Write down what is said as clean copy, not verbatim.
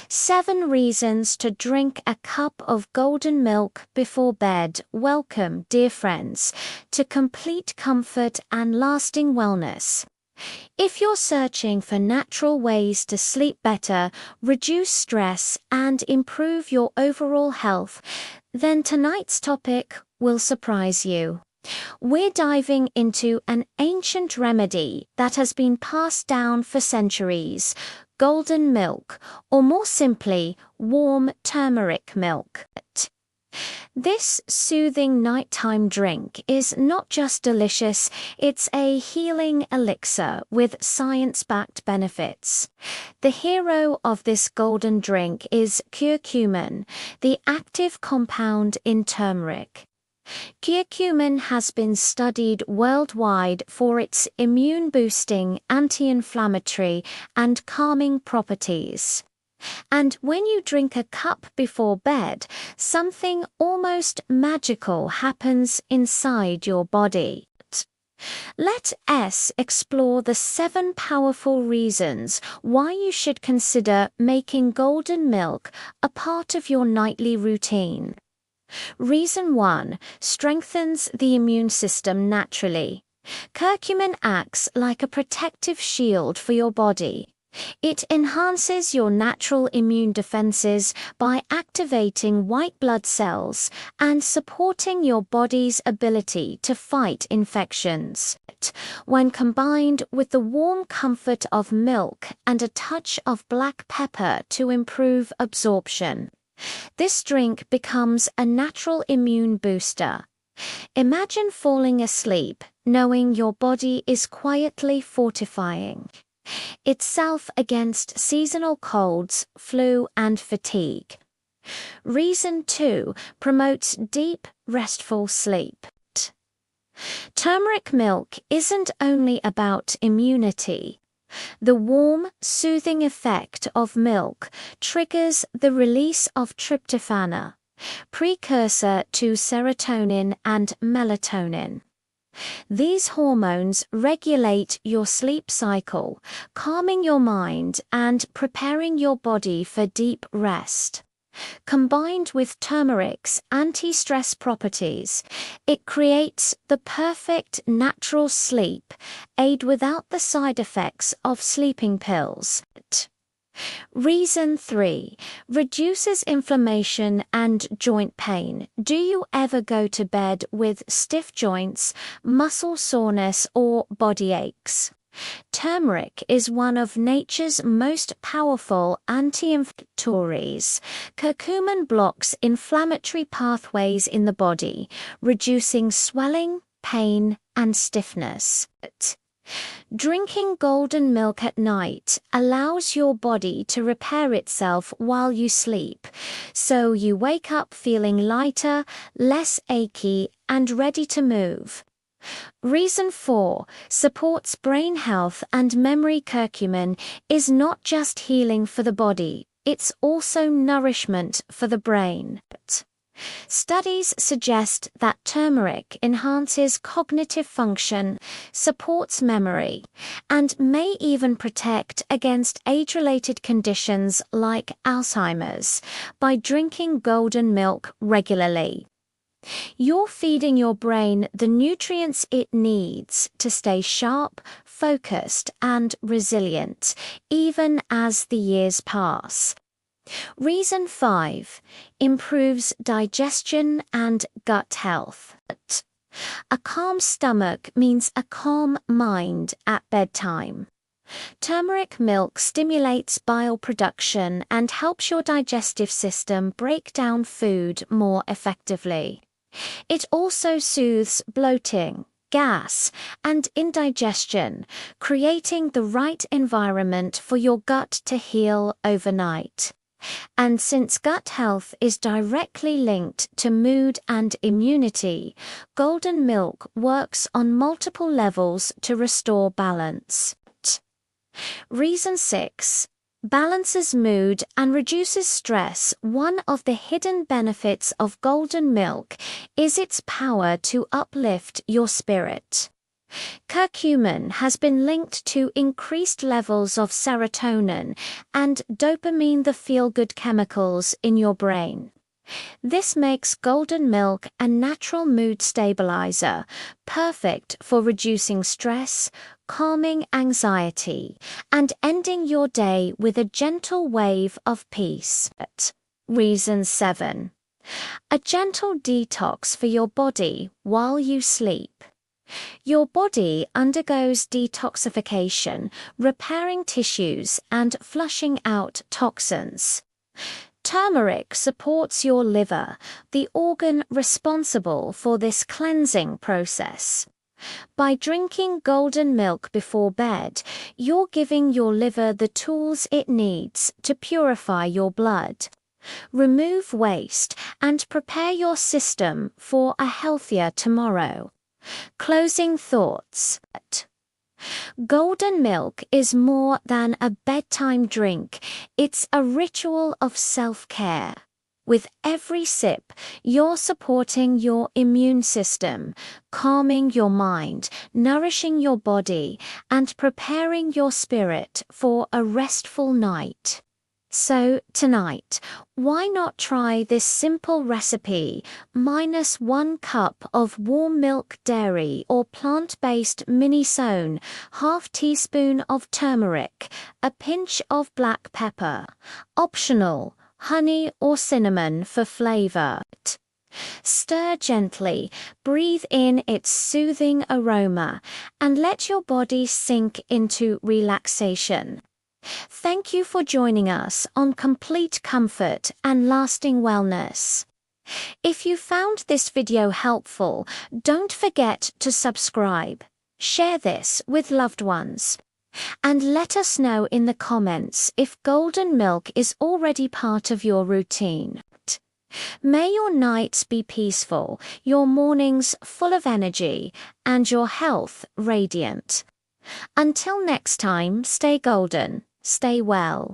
7 reasons to drink a cup of golden milk before bed. Welcome, dear friends, to complete comfort and lasting wellness. If you're searching for natural ways to sleep better, reduce stress, and improve your overall health, then tonight's topic will surprise you. We're diving into an ancient remedy that has been passed down for centuries: golden milk, or more simply, warm turmeric milk. This soothing nighttime drink is not just delicious, it's a healing elixir with science-backed benefits. The hero of this golden drink is curcumin, the active compound in turmeric. Curcumin has been studied worldwide for its immune-boosting, anti-inflammatory, and calming properties. And when you drink a cup before bed, something almost magical happens inside your body. Let us explore the 7 powerful reasons why you should consider making golden milk a part of your nightly routine. Reason 1: strengthens the immune system naturally. Curcumin acts like a protective shield for your body. It enhances your natural immune defenses by activating white blood cells and supporting your body's ability to fight infections. When combined with the warm comfort of milk and a touch of black pepper to improve absorption, this drink becomes a natural immune booster. Imagine falling asleep knowing your body is quietly fortifying itself against seasonal colds, flu, and fatigue. Reason 2: promotes deep, restful sleep. Turmeric milk isn't only about immunity. The warm, soothing effect of milk triggers the release of tryptophan, precursor to serotonin and melatonin. These hormones regulate your sleep cycle, calming your mind and preparing your body for deep rest. Combined with turmeric's anti-stress properties, it creates the perfect natural sleep aid without the side effects of sleeping pills. Reason 3: reduces inflammation and joint pain. Do you ever go to bed with stiff joints, muscle soreness, or body aches? Turmeric is one of nature's most powerful anti-inflammatories. Curcumin blocks inflammatory pathways in the body, reducing swelling, pain, and stiffness. Drinking golden milk at night allows your body to repair itself while you sleep, so you wake up feeling lighter, less achy, and ready to move. Reason 4: supports brain health and memory. Curcumin is not just healing for the body, it's also nourishment for the brain. Studies suggest that turmeric enhances cognitive function, supports memory, and may even protect against age-related conditions like Alzheimer's by drinking golden milk regularly. You're feeding your brain the nutrients it needs to stay sharp, focused, and resilient, even as the years pass. Reason 5: improves digestion and gut health. A calm stomach means a calm mind at bedtime. Turmeric milk stimulates bile production and helps your digestive system break down food more effectively. It also soothes bloating, gas, and indigestion, creating the right environment for your gut to heal overnight. And since gut health is directly linked to mood and immunity, golden milk works on multiple levels to restore balance. Reason 6: balances mood and reduces stress. One of the hidden benefits of golden milk is its power to uplift your spirit. Curcumin has been linked to increased levels of serotonin and dopamine, the feel-good chemicals in your brain. This makes golden milk a natural mood stabilizer, perfect for reducing stress, calming anxiety, and ending your day with a gentle wave of peace. Reason 7. A gentle detox for your body while you sleep. Your body undergoes detoxification, repairing tissues and flushing out toxins. Turmeric supports your liver, the organ responsible for this cleansing process. By drinking golden milk before bed, you're giving your liver the tools it needs to purify your blood, remove waste, and prepare your system for a healthier tomorrow. Closing thoughts. Golden milk is more than a bedtime drink, it's a ritual of self-care. With every sip, you're supporting your immune system, calming your mind, nourishing your body, and preparing your spirit for a restful night. So tonight, why not try this simple recipe: -1 cup of warm milk, dairy or plant-based mini-sown, ½ teaspoon of turmeric, a pinch of black pepper, optional, honey or cinnamon for flavor. Stir gently, breathe in its soothing aroma, and let your body sink into relaxation. Thank you for joining us on Complete Comfort and Lasting Wellness. If you found this video helpful, don't forget to subscribe, share this with loved ones, and let us know in the comments if golden milk is already part of your routine. May your nights be peaceful, your mornings full of energy, and your health radiant. Until next time, stay golden. Stay well.